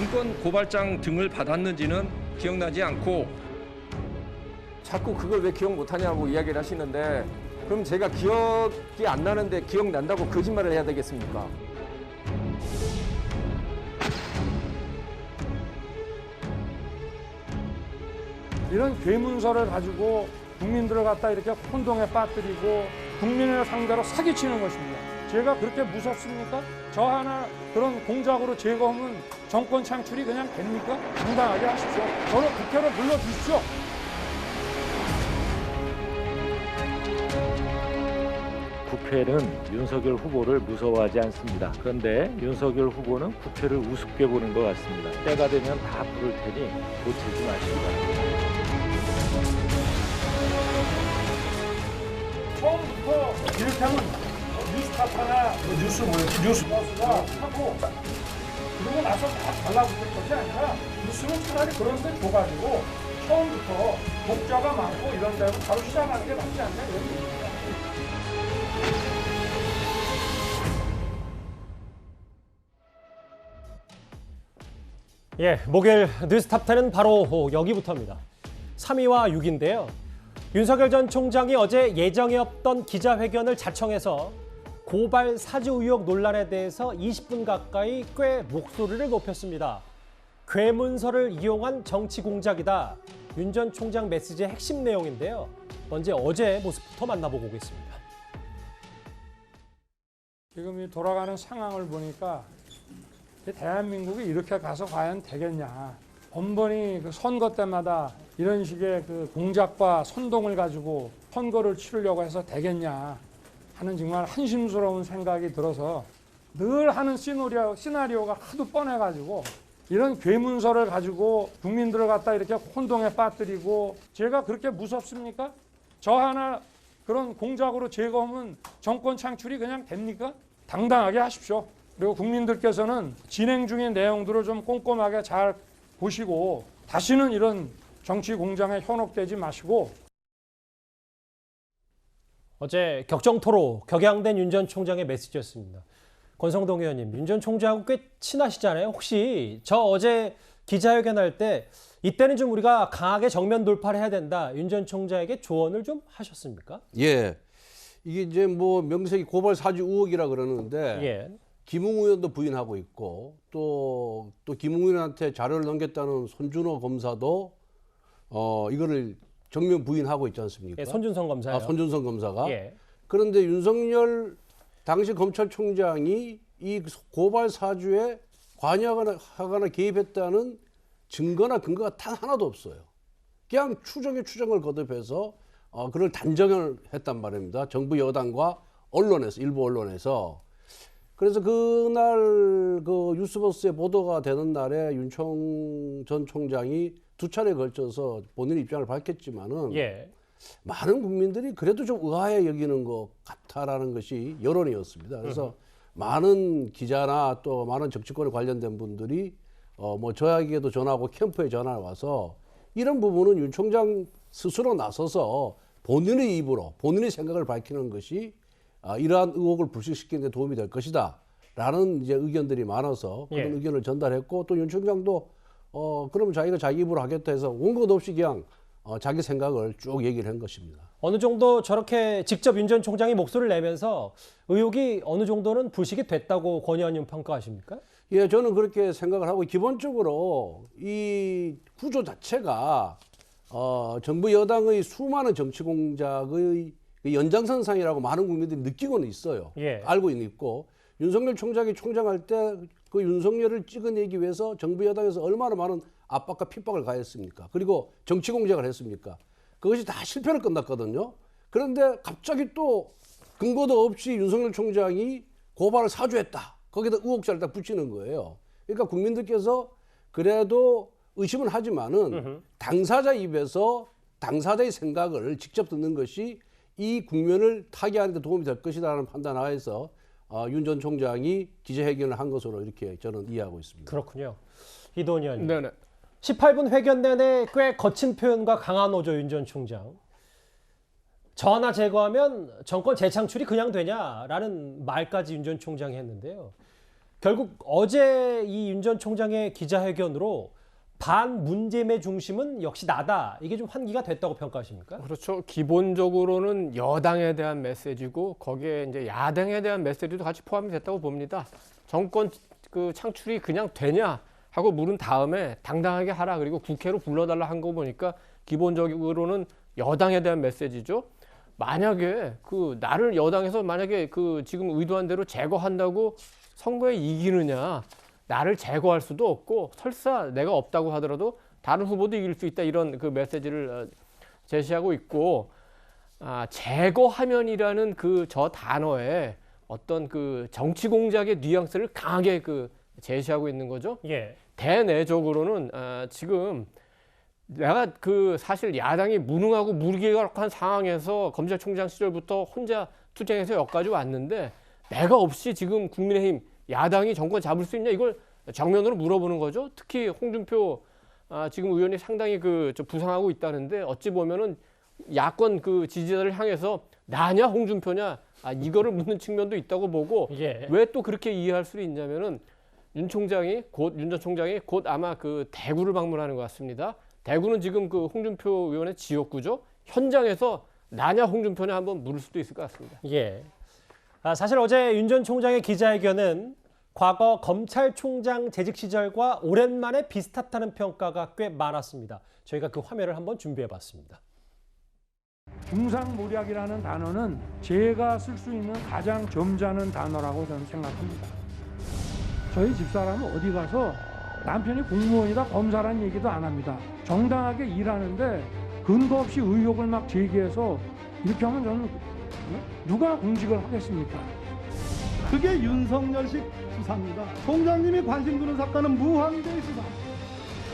정권 고발장 등을 받았는지는 기억나지 않고 자꾸 그걸 왜 기억 못하냐고 이야기를 하시는데 그럼 제가 기억이 안 나는데 기억난다고 거짓말을 해야 되겠습니까? 이런 괴문서를 가지고 국민들을 갖다 이렇게 혼동에 빠뜨리고 국민을 상대로 사기치는 것입니다. 제가 그렇게 무섭습니까? 저 하나 그런 공작으로 제거하면 정권 창출이 그냥 됩니까? 당당하게 하십시오. 저를 국회로 불러주십시오. 국회는 윤석열 후보를 무서워하지 않습니다. 그런데 윤석열 후보는 국회를 우습게 보는 것 같습니다. 때가 되면 다 부를 테니 놓치지 마시기 바랍니다. 처음부터 이를테면 뉴스타파나 뉴스버스가 하고 그러고 나서 다 달라붙을 것이 아니라 뉴스는 차라리 그런 데 줘가지고 처음부터 독자가 많고 이런 데로 바로 시작하는 게 맞지 않냐 이런 얘기입니다. 예, 목요일 뉴스탑10은 바로 여기부터입니다. 3위와 6위인데요. 윤석열 전 총장이 어제 예정에 없던 기자회견을 자청해서 고발 사주 의혹 논란에 대해서 20분 가까이 꽤 목소리를 높였습니다. 괴문서를 이용한 정치 공작이다. 윤 전 총장 메시지의 핵심 내용인데요. 먼저 어제 모습부터 만나보고 오겠습니다. 지금 이 돌아가는 상황을 보니까 대한민국이 이렇게 가서 과연 되겠냐. 번번이 그 선거 때마다 이런 식의 그 공작과 선동을 가지고 선거를 치르려고 해서 되겠냐 하는 정말 한심스러운 생각이 들어서 늘 하는 시나리오가 하도 뻔해가지고 이런 괴문서를 가지고 국민들을 갖다 이렇게 혼동에 빠뜨리고 제가 그렇게 무섭습니까? 저 하나 그런 공작으로 제거하면 정권 창출이 그냥 됩니까? 당당하게 하십시오. 그리고 국민들께서는 진행 중인 내용들을 좀 꼼꼼하게 잘 보시고 다시는 이런 정치 공장에 현혹되지 마시고. 어제 격정토로 격양된 윤 전 총장의 메시지였습니다. 권성동 의원님, 윤 전 총장하고 꽤 친하시잖아요. 혹시 저 어제 기자회견할 때 이때는 좀 우리가 강하게 정면 돌파를 해야 된다. 윤 전 총장에게 조언을 좀 하셨습니까? 예. 이게 이제 뭐 명색이 고발 사주 의혹이라 그러는데 예. 김웅 의원도 부인하고 있고 또 김웅 의원한테 자료를 넘겼다는 손준호 검사도 이거를 정면 부인하고 있지 않습니까? 예, 손준성 검사요. 아, 손준성 검사가. 예. 그런데 윤석열 당시 검찰총장이 이 고발 사주에 관여하거나 개입했다는 증거나 근거가 단 하나도 없어요. 그냥 추정에 추정을 거듭해서 그걸 단정을 했단 말입니다. 정부 여당과 언론에서, 일부 언론에서. 그래서 그날 그 뉴스버스에 보도가 되는 날에 윤총 전 총장이 두 차례에 걸쳐서 본인 입장을 밝혔지만은 예. 많은 국민들이 그래도 좀 의아해 여기는 것 같다라는 것이 여론이었습니다. 그래서 많은 기자나 또 많은 정치권에 관련된 분들이 뭐 저에게도 전화하고 캠프에 전화 와서 이런 부분은 윤 총장 스스로 나서서 본인의 입으로 본인의 생각을 밝히는 것이 이러한 의혹을 불식시키는 데 도움이 될 것이다 라는 이제 의견들이 많아서 그런 예. 의견을 전달했고 또 윤 총장도 그러면 자기가 자기 입으로 하겠다 해서 온 것 없이 그냥 자기 생각을 쭉 얘기를 한 것입니다. 어느 정도 저렇게 직접 윤 전 총장이 목소리를 내면서 의혹이 어느 정도는 불식이 됐다고 권 의원님 평가하십니까? 예, 저는 그렇게 생각을 하고 기본적으로 이 구조 자체가 정부 여당의 수많은 정치 공작의 연장선상이라고 많은 국민들이 느끼고는 있어요. 예. 알고는 있고 윤석열 총장이 총장할 때 그 윤석열을 찍어내기 위해서 정부 여당에서 얼마나 많은 압박과 핍박을 가했습니까? 그리고 정치 공작을 했습니까? 그것이 다 실패로 끝났거든요. 그런데 갑자기 또 근거도 없이 윤석열 총장이 고발을 사주했다. 거기다 의혹자를 딱 붙이는 거예요. 그러니까 국민들께서 그래도 의심은 하지만은 당사자 입에서 당사자의 생각을 직접 듣는 것이 이 국면을 타개하는 데 도움이 될 것이라는 판단 하에서 윤 전 총장이 기자회견을 한 것으로 이렇게 저는 이해하고 있습니다. 그렇군요. 이도원 의원님. 네네. 18분 회견 내내 꽤 거친 표현과 강한 어조 윤 전 총장. 저 하나 제거하면 정권 재창출이 그냥 되냐라는 말까지 윤 전 총장이 했는데요. 결국 어제 이 윤 전 총장의 기자회견으로 반문재인의 중심은 역시 나다. 이게 좀 환기가 됐다고 평가하십니까? 그렇죠. 기본적으로는 여당에 대한 메시지고 거기에 이제 야당에 대한 메시지도 같이 포함이 됐다고 봅니다. 정권 그 창출이 그냥 되냐 하고 물은 다음에 당당하게 하라 그리고 국회로 불러달라 한 거 보니까 기본적으로는 여당에 대한 메시지죠. 만약에 그 나를 여당에서 만약에 그 지금 의도한 대로 제거한다고 선거에 이기느냐, 나를 제거할 수도 없고 설사 내가 없다고 하더라도 다른 후보도 이길 수 있다 이런 그 메시지를 제시하고 있고, 제거하면이라는 그 저 단어에 어떤 그 정치 공작의 뉘앙스를 강하게 그 제시하고 있는 거죠. 예. 대내적으로는 지금 내가 그 사실 야당이 무능하고 무기력한 상황에서 검찰총장 시절부터 혼자 투쟁해서 여기까지 왔는데 내가 없이 지금 국민의힘 야당이 정권 잡을 수 있냐 이걸 정면으로 물어보는 거죠. 특히 홍준표 지금 의원이 상당히 좀 부상하고 있다는데 어찌 보면은 야권 그 지지자를 향해서 나냐 홍준표냐 이거를 묻는 측면도 있다고 보고 예. 왜 또 그렇게 이해할 수 있냐면은 윤 전 총장이 곧 아마 그 대구를 방문하는 것 같습니다. 대구는 지금 그 홍준표 의원의 지역구죠. 현장에서 나냐 홍준표냐 한번 물을 수도 있을 것 같습니다. 예. 사실 어제 윤 전 총장의 기자회견은 과거 검찰총장 재직 시절과 오랜만에 비슷하다는 평가가 꽤 많았습니다. 저희가 그 화면을 한번 준비해봤습니다. 중상모략이라는 단어는 제가 쓸 수 있는 가장 점잖은 단어라고 저는 생각합니다. 저희 집사람은 어디 가서 남편이 공무원이다 검사라는 얘기도 안 합니다. 정당하게 일하는데 근거 없이 의혹을 막 제기해서 이렇게 하면 저는 누가 공직을 하겠습니까? 그게 윤석열식 수사입니다. 총장님이 관심 두는 사건은 무한대의 수사.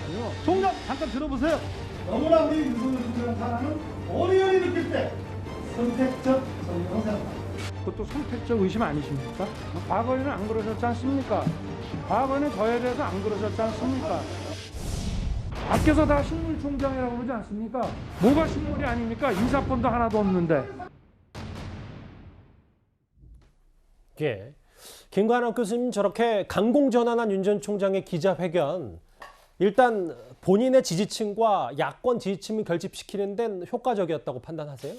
아니요. 총장 잠깐 들어보세요. 너무나 우리 윤석열 총장 사람은 어느 의원이 느낄 때 선택적 선택을 생각합니다. 그것도 선택적 의심 아니십니까? 과거에는 안 그러셨지 않습니까? 과거에는 저에 대해서 안 그러셨지 않습니까? 밖에서 다 식물총장이라고 그러지 않습니까? 뭐가 식물이 아닙니까? 인사권도 하나도 없는데. 예. 김관원 교수님 저렇게 강공전환한 윤 전 총장의 기자회견, 일단 본인의 지지층과 야권 지지층을 결집시키는 데는 효과적이었다고 판단하세요?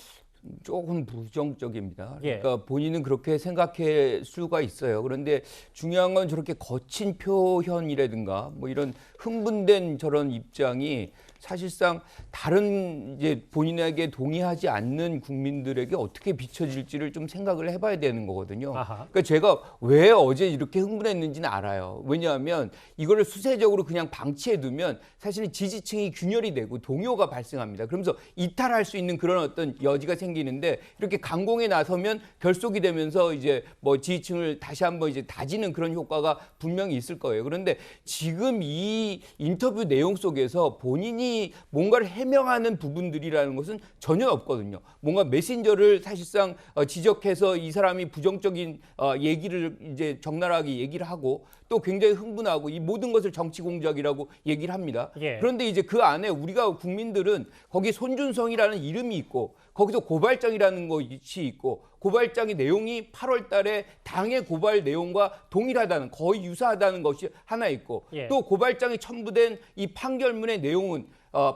조금 부정적입니다. 예. 그러니까 본인은 그렇게 생각할 수가 있어요. 그런데 중요한 건 저렇게 거친 표현이라든가 뭐 이런 흥분된 저런 입장이 사실상 다른 이제 본인에게 동의하지 않는 국민들에게 어떻게 비춰질지를 좀 생각을 해봐야 되는 거거든요. 아하. 그러니까 제가 왜 어제 이렇게 흥분했는지는 알아요. 왜냐하면 이거를 수세적으로 그냥 방치해두면 사실은 지지층이 균열이 되고 동요가 발생합니다. 그러면서 이탈할 수 있는 그런 어떤 여지가 생기는데 이렇게 강공에 나서면 결속이 되면서 이제 뭐 지지층을 다시 한번 이제 다지는 그런 효과가 분명히 있을 거예요. 그런데 지금 이 인터뷰 내용 속에서 본인이 뭔가를 해명하는 부분들이라는 것은 전혀 없거든요. 뭔가 메신저를 사실상 지적해서 이 사람이 부정적인 얘기를 이제 적나라하게 얘기를 하고 또 굉장히 흥분하고 이 모든 것을 정치 공작이라고 얘기를 합니다. 예. 그런데 이제 그 안에 우리가 국민들은 거기 손준성이라는 이름이 있고 거기서 고발장이라는 것이 있고 고발장의 내용이 8월 달에 당의 고발 내용과 동일하다는 거의 유사하다는 것이 하나 있고 예. 또 고발장에 첨부된 이 판결문의 내용은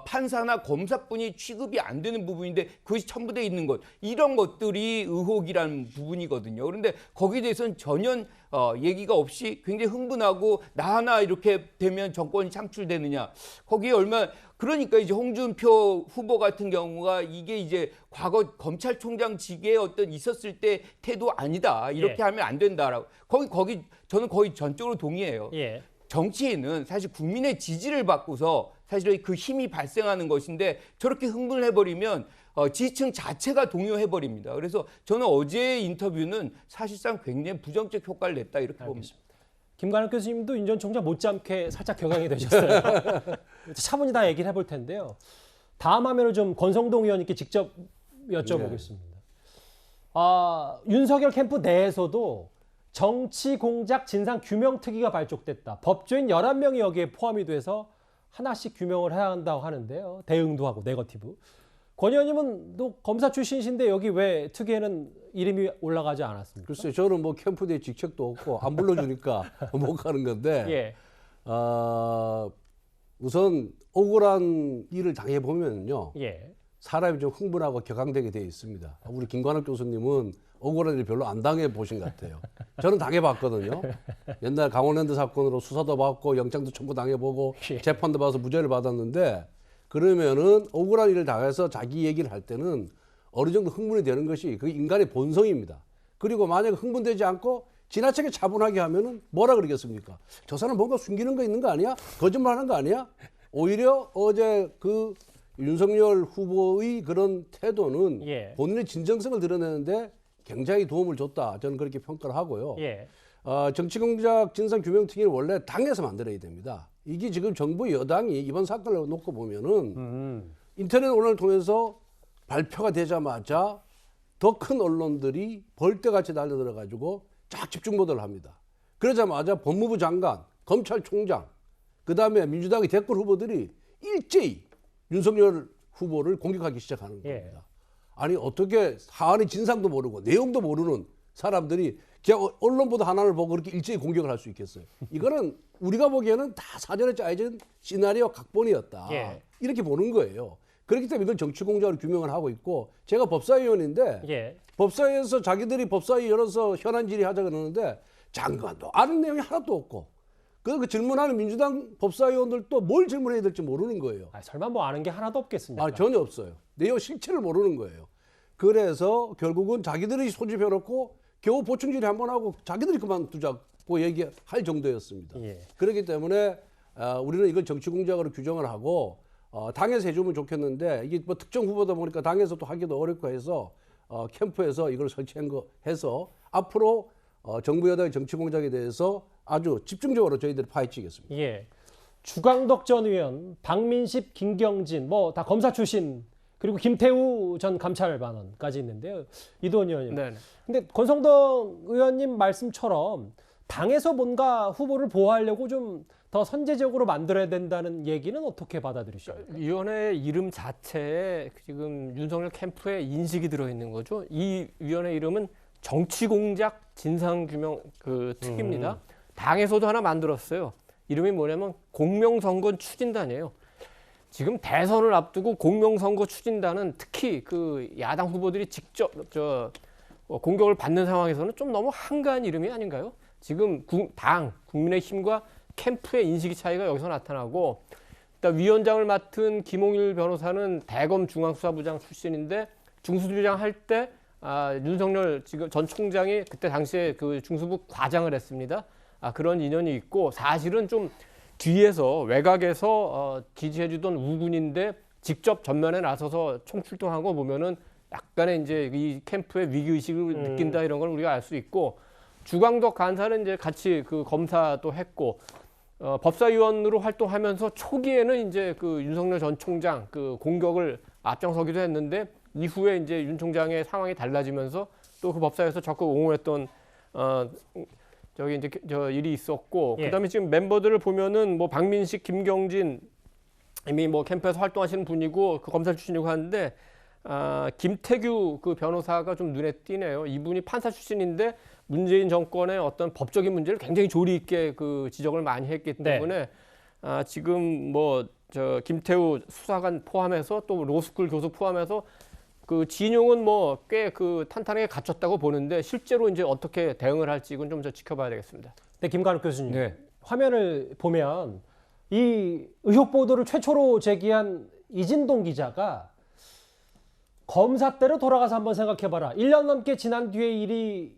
판사나 검사뿐이 취급이 안 되는 부분인데 그것이 첨부되어 있는 것 이런 것들이 의혹이라는 부분이거든요. 그런데 거기에 대해서는 전혀 얘기가 없이 굉장히 흥분하고 나 하나 이렇게 되면 정권이 창출되느냐 거기에 얼마나 그러니까 이제 홍준표 후보 같은 경우가 이게 이제 과거 검찰총장직에 어떤 있었을 때 태도 아니다 이렇게 예. 하면 안 된다라고 거기 저는 거의 전적으로 동의해요. 예. 정치인은 사실 국민의 지지를 받고서 사실 그 힘이 발생하는 것인데 저렇게 흥분을 해버리면 지지층 자체가 동요해버립니다. 그래서 저는 어제의 인터뷰는 사실상 굉장히 부정적 효과를 냈다 이렇게 봅니다. 김관원 교수님도 윤 전 총장 못지않게 살짝 격앙이 되셨어요. 차분히 다 얘기를 해볼 텐데요. 다음 화면을 좀 권성동 의원님께 직접 여쭤보겠습니다. 윤석열 캠프 내에서도 정치 공작 진상 규명 특위가 발족됐다. 법조인 11명이 여기에 포함이 돼서 하나씩 규명을 해야 한다고 하는데요. 대응도 하고 네거티브. 권 의원님은 또 검사 출신이신데 여기 왜 특위에는 이름이 올라가지 않았습니까? 글쎄 저는 뭐 캠프대 직책도 없고 안 불러주니까 못 가는 건데 예. 우선 억울한 일을 당해보면요. 예. 사람이 좀 흥분하고 격앙되게 되어 있습니다. 우리 김관학 교수님은 억울한 일 별로 안 당해보신 것 같아요. 저는 당해봤거든요. 옛날 강원랜드 사건으로 수사도 받고 영장도 청구 당해보고 재판도 봐서 무죄를 받았는데 그러면은 억울한 일을 당해서 자기 얘기를 할 때는 어느 정도 흥분이 되는 것이 그 인간의 본성입니다. 그리고 만약에 흥분되지 않고 지나치게 차분하게 하면은 뭐라 그러겠습니까? 저 사람 뭔가 숨기는 거 있는 거 아니야? 거짓말하는 거 아니야? 오히려 어제 그 윤석열 후보의 그런 태도는 예. 본인의 진정성을 드러내는데 굉장히 도움을 줬다. 저는 그렇게 평가를 하고요. 예. 정치공작 진상규명특위는 원래 당에서 만들어야 됩니다. 이게 지금 정부 여당이 이번 사건을 놓고 보면은 인터넷 언론을 통해서 발표가 되자마자 더 큰 언론들이 벌떼같이 달려들어가지고 쫙 집중 보도를 합니다. 그러자마자 법무부 장관, 검찰총장, 그다음에 민주당의 대권 후보들이 일제히 윤석열 후보를 공격하기 시작하는 겁니다. 예. 아니 어떻게 사안의 진상도 모르고 내용도 모르는 사람들이 그냥 언론 보도 하나를 보고 그렇게 일제히 공격을 할 수 있겠어요? 이거는 우리가 보기에는 다 사전에 짜여진 시나리오 각본이었다. 예. 이렇게 보는 거예요. 그렇기 때문에 이걸 정치공작으로 규명을 하고 있고 제가 법사위원인데 예. 법사위에서 자기들이 법사위 열어서 현안 질의하자 그러는데 장관도 아는 내용이 하나도 없고 그 질문하는 민주당 법사위원들도 뭘 질문해야 될지 모르는 거예요. 아, 설마 뭐 아는 게 하나도 없겠습니까? 전혀 없어요. 내용 실체를 모르는 거예요. 그래서 결국은 자기들이 소집해놓고 겨우 보충 질의 한번 하고 자기들이 그만두자고 얘기할 정도였습니다. 예. 그렇기 때문에 우리는 이걸 정치공작으로 규정을 하고 당에서 해주면 좋겠는데 이게 뭐 특정 후보다 보니까 당에서 또 하기도 어렵고 해서 캠프에서 이걸 설치한 거 해서 앞으로 정부 여당의 정치공작에 대해서 아주 집중적으로 저희들이 파헤치겠습니다. 예. 주광덕 전 의원, 박민식, 김경진 뭐 다 검사 출신 그리고 김태우 전 감찰반원까지 있는데요. 이도원 의원님. 네. 근데 권성동 의원님 말씀처럼 당에서 뭔가 후보를 보호하려고 좀 더 선제적으로 만들어야 된다는 얘기는 어떻게 받아들이십니까? 위원회 이름 자체에 지금 윤석열 캠프에 인식이 들어있는 거죠. 이 위원회 이름은 정치공작 진상규명 특위입니다. 당에서도 하나 만들었어요. 이름이 뭐냐면 공명선거 추진단이에요. 지금 대선을 앞두고 공명선거 추진단은 특히 그 야당 후보들이 직접 공격을 받는 상황에서는 좀 너무 한가한 이름이 아닌가요? 지금 국민의힘과 캠프의 인식이 차이가 여기서 나타나고 일단 위원장을 맡은 김홍일 변호사는 대검 중앙수사부장 출신인데 중수부장 할 때 윤석열 지금 전 총장이 그때 당시에 그 중수부 과장을 했습니다. 그런 인연이 있고 사실은 좀 뒤에서 외곽에서 지지해주던 우군인데 직접 전면에 나서서 총출동한 거 보면은 약간의 이제 이 캠프의 위기 의식을 느낀다 이런 걸 우리가 알 수 있고 주광덕 간사는 이제 같이 그 검사도 했고 법사위원으로 활동하면서 초기에는 이제 그 윤석열 전 총장 그 공격을 앞장서기도 했는데 이후에 이제 윤 총장의 상황이 달라지면서 또 그 법사위에서 적극 옹호했던 저기 이제 일이 있었고 예. 그다음에 지금 멤버들을 보면은 뭐 박민식, 김경진 이미 뭐 캠프에서 활동하시는 분이고 그 검사 출신이고 하는데 김태규 그 변호사가 좀 눈에 띄네요. 이분이 판사 출신인데 문재인 정권의 어떤 법적인 문제를 굉장히 조리 있게 그 지적을 많이 했기 때문에 지금 뭐 김태우 수사관 포함해서 또 로스쿨 교수 포함해서 그 진용은 뭐 꽤 그 탄탄하게 갖췄다고 보는데 실제로 이제 어떻게 대응을 할지 이건 좀 더 지켜봐야 되겠습니다. 네, 김관욱 교수님. 네. 화면을 보면 이 의혹 보도를 최초로 제기한 이진동 기자가 검사 때로 돌아가서 한번 생각해봐라. 1년 넘게 지난 뒤에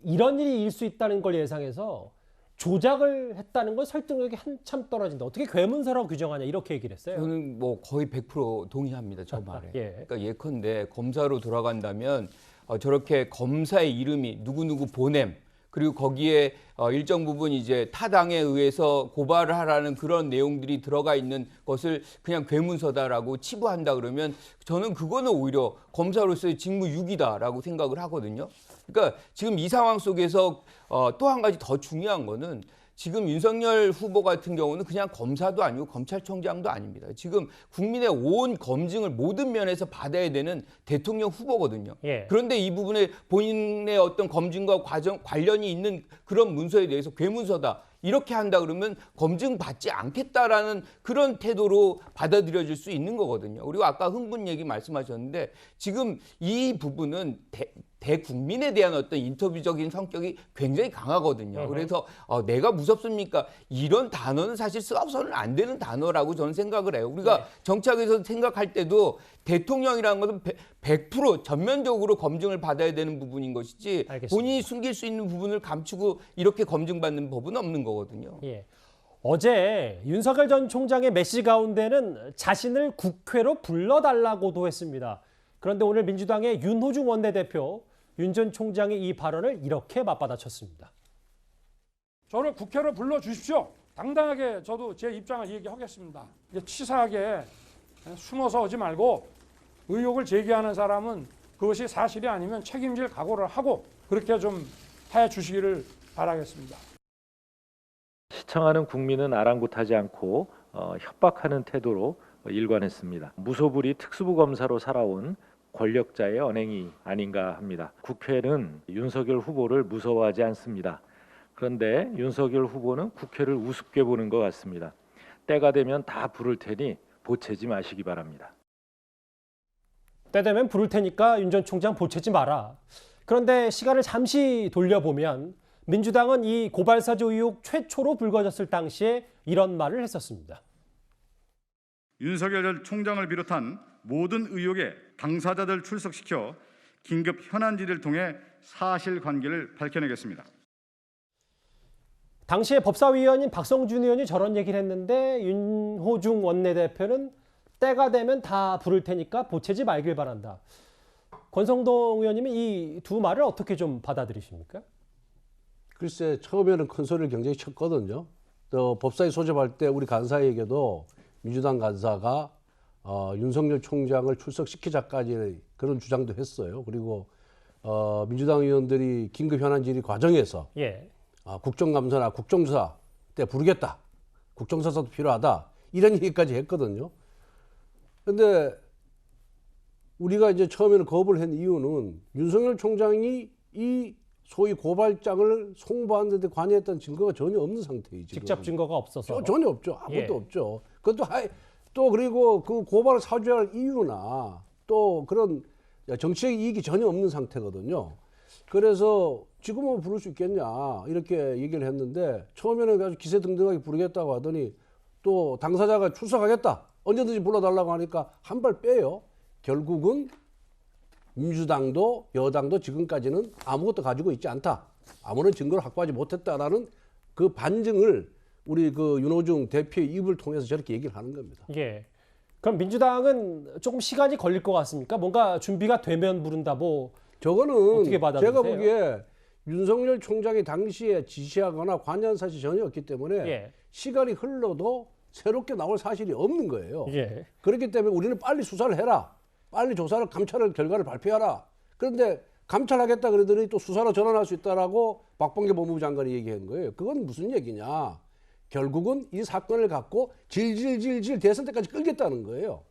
이런 일이 일 수 있다는 걸 예상해서 조작을 했다는 건 설득력이 한참 떨어진다. 어떻게 괴문서라고 규정하냐 이렇게 얘기를 했어요. 저는 뭐 거의 100% 동의합니다. 저 말에. 예. 그러니까 예컨대 검사로 돌아간다면 저렇게 검사의 이름이 누구누구 보냄 그리고 거기에 일정 부분 이제 타당에 의해서 고발을 하라는 그런 내용들이 들어가 있는 것을 그냥 괴문서다라고 치부한다 그러면 저는 그거는 오히려 검사로서의 직무유기다라고 생각을 하거든요. 그러니까 지금 이 상황 속에서 또 한 가지 더 중요한 거는 지금 윤석열 후보 같은 경우는 그냥 검사도 아니고 검찰총장도 아닙니다. 지금 국민의 온 검증을 모든 면에서 받아야 되는 대통령 후보거든요. 예. 그런데 이 부분에 본인의 어떤 검증과 관련이 있는 그런 문서에 대해서 괴문서다. 이렇게 한다 그러면 검증받지 않겠다라는 그런 태도로 받아들여질 수 있는 거거든요. 그리고 아까 흥분 얘기 말씀하셨는데 지금 이 부분은 대국민에 대한 어떤 인터뷰적인 성격이 굉장히 강하거든요. 그래서 내가 무섭습니까? 이런 단어는 사실 써서는 안 되는 단어라고 저는 생각을 해요. 우리가 정치학에서 생각할 때도 대통령이라는 것은 100% 전면적으로 검증을 받아야 되는 부분인 것이지 알겠습니다. 본인이 숨길 수 있는 부분을 감추고 이렇게 검증받는 법은 없는 거거든요. 예. 어제 윤석열 전 총장의 메시지 가운데는 자신을 국회로 불러달라고도 했습니다. 그런데 오늘 민주당의 윤호중 원내대표, 윤 전 총장의 이 발언을 이렇게 맞받아쳤습니다. 저를 국회로 불러주십시오. 당당하게 저도 제 입장을 얘기하겠습니다. 치사하게 숨어서 오지 말고 의혹을 제기하는 사람은 그것이 사실이 아니면 책임질 각오를 하고 그렇게 좀 해주시기를 바라겠습니다. 시청하는 국민은 아랑곳하지 않고 협박하는 태도로 일관했습니다. 무소불위 특수부 검사로 살아온 권력자의 언행이 아닌가 합니다. 국회는 윤석열 후보를 무서워하지 않습니다. 그런데 윤석열 후보는 국회를 우습게 보는 것 같습니다. 때가 되면 다 부를 테니 보채지 마시기 바랍니다. 때 되면 부를 테니까 윤 전 총장 보채지 마라. 그런데 시간을 잠시 돌려보면 민주당은 이 고발사주 의혹 최초로 불거졌을 당시에 이런 말을 했었습니다. 윤석열 전 총장을 비롯한 모든 의혹의 당사자들 출석시켜 긴급 현안 질의를 통해 사실관계를 밝혀내겠습니다. 당시에 법사위원인 박성준 의원이 저런 얘기를 했는데 윤호중 원내대표는 때가 되면 다 부를 테니까 보채지 말길 바란다. 권성동 의원님은 이 두 말을 어떻게 좀 받아들이십니까? 글쎄 처음에는 큰 소리를 굉장히 쳤거든요. 또 법사위 소집할 때 우리 간사에게도 민주당 간사가 윤석열 총장을 출석시키자까지 그런 주장도 했어요. 그리고 민주당 의원들이 긴급 현안 질의 과정에서 국정감사나 국정조사 때 부르겠다. 국정조사도 필요하다. 이런 얘기까지 했거든요. 근데 우리가 이제 처음에는 거부를 한 이유는 윤석열 총장이 이 소위 고발장을 송부하는 데 관여했다는 증거가 전혀 없는 상태이죠. 직접 증거가 없어서. 전혀 없죠. 아무것도 없죠. 그것도 또 그리고 그 고발을 사주해야 할 이유나 또 그런 정치적 이익이 전혀 없는 상태거든요. 그래서 지금은 부를 수 있겠냐 이렇게 얘기를 했는데 처음에는 아주 기세등등하게 부르겠다고 하더니 또 당사자가 출석하겠다. 언제든지 불러달라고 하니까 한 발 빼요. 결국은 민주당도 여당도 지금까지는 아무것도 가지고 있지 않다. 아무런 증거를 확보하지 못했다라는 그 반증을 우리 그 윤호중 대표의 입을 통해서 저렇게 얘기를 하는 겁니다. 예. 그럼 민주당은 조금 시간이 걸릴 것 같습니까? 뭔가 준비가 되면 부른다. 저거는 어떻게 받아들이세요? 제가 보기에 윤석열 총장이 당시에 지시하거나 관여한 사실이 전혀 없기 때문에 시간이 흘러도 새롭게 나올 사실이 없는 거예요. 그렇기 때문에 우리는 빨리 수사를 해라. 빨리 조사를 감찰을 결과를 발표하라. 그런데 감찰하겠다 그러더니 또 수사로 전환할 수 있다라고 박범계 법무부 장관이 얘기한 거예요. 그건 무슨 얘기냐. 결국은 이 사건을 갖고 질질질질 대선 때까지 끌겠다는 거예요.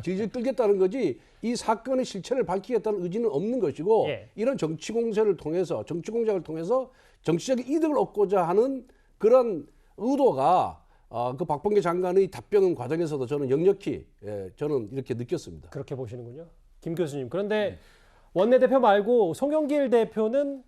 질질 끌겠다는 거지 이 사건의 실체를 밝히겠다는 의지는 없는 것이고 이런 정치 공세를 통해서 정치 공작을 통해서 정치적인 이득을 얻고자 하는 그런 의도가 그 박범계 장관의 답변 과정에서도 저는 역력히 저는 이렇게 느꼈습니다. 그렇게 보시는군요. 김 교수님. 그런데 원내대표 말고 송영길 대표는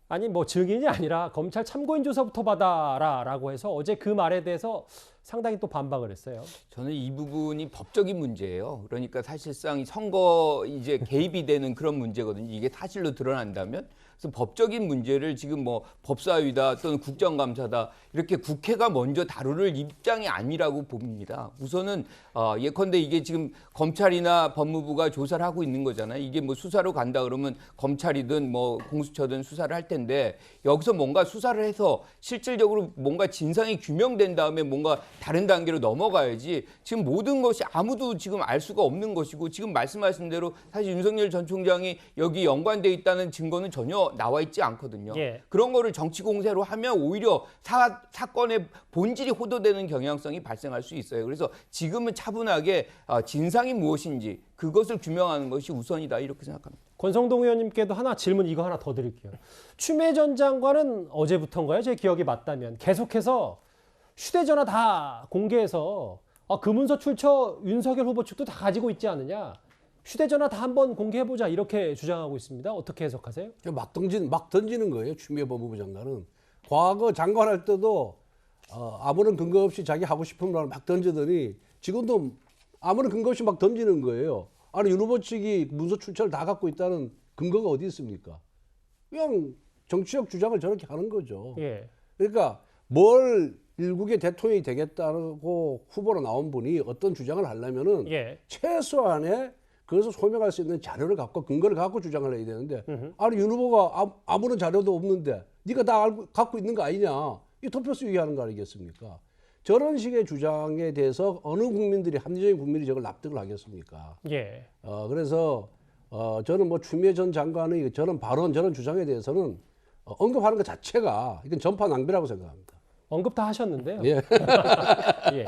아니 증인이 아니라 검찰 참고인 조사부터 받아라라고 해서 어제 그 말에 대해서 상당히 또 반박을 했어요. 저는 이 부분이 법적인 문제예요. 그러니까 사실상 이 선거 이제 개입이 되는 그런 문제거든요. 이게 사실로 드러난다면. 그래서 법적인 문제를 지금 법사위다 또는 국정감사다 이렇게 국회가 먼저 다룰 입장이 아니라고 봅니다. 우선은 예컨대 이게 지금 검찰이나 법무부가 조사를 하고 있는 거잖아요. 이게 수사로 간다 그러면 검찰이든 공수처든 수사를 할 텐데 여기서 뭔가 수사를 해서 실질적으로 뭔가 진상이 규명된 다음에 뭔가 다른 단계로 넘어가야지 지금 모든 것이 아무도 지금 알 수가 없는 것이고 지금 말씀하신 대로 사실 윤석열 전 총장이 여기 연관돼 있다는 증거는 전혀 나와 있지 않거든요. 예. 그런 거를 정치 공세로 하면 오히려 사건의 본질이 호도되는 경향성이 발생할 수 있어요. 그래서 지금은 차분하게 진상이 무엇인지 그것을 규명하는 것이 우선이다 이렇게 생각합니다. 권성동 의원님께도 질문 이거 하나 더 드릴게요. 추미애 전 장관은 어제부터인가요? 제 기억이 맞다면 계속해서 휴대전화 다 공개해서 그 문서 출처 윤석열 후보 측도 다 가지고 있지 않느냐. 휴대전화 다 한번 공개해보자 이렇게 주장하고 있습니다. 어떻게 해석하세요? 막 던지는 거예요. 추미애 법무부 장관은. 과거 장관할 때도 아무런 근거 없이 자기 하고 싶은 말을 막 던지더니 지금도 아무런 근거 없이 막 던지는 거예요. 아니 윤 후보 측이 문서 출처를 다 갖고 있다는 근거가 어디 있습니까? 그냥 정치적 주장을 저렇게 하는 거죠. 예. 그러니까 뭘 일국의 대통령이 되겠다고 후보로 나온 분이 어떤 주장을 하려면은 예. 최소한의 그것을 소명할 수 있는 자료를 갖고 근거를 갖고 주장을 해야 되는데 아니 윤 후보가 아무런 자료도 없는데 네가 다 갖고 있는 거 아니냐 이 투표수 얘기하는 거 아니겠습니까? 저런 식의 주장에 대해서 어느 국민들이 합리적인 국민이 저걸 납득을 하겠습니까? 예. 그래서 저는 뭐 추미애 전 장관의 저런 발언 저런 주장에 대해서는 언급하는 것 자체가 이건 전파 낭비라고 생각합니다. 언급 다 하셨는데요. 예. 예.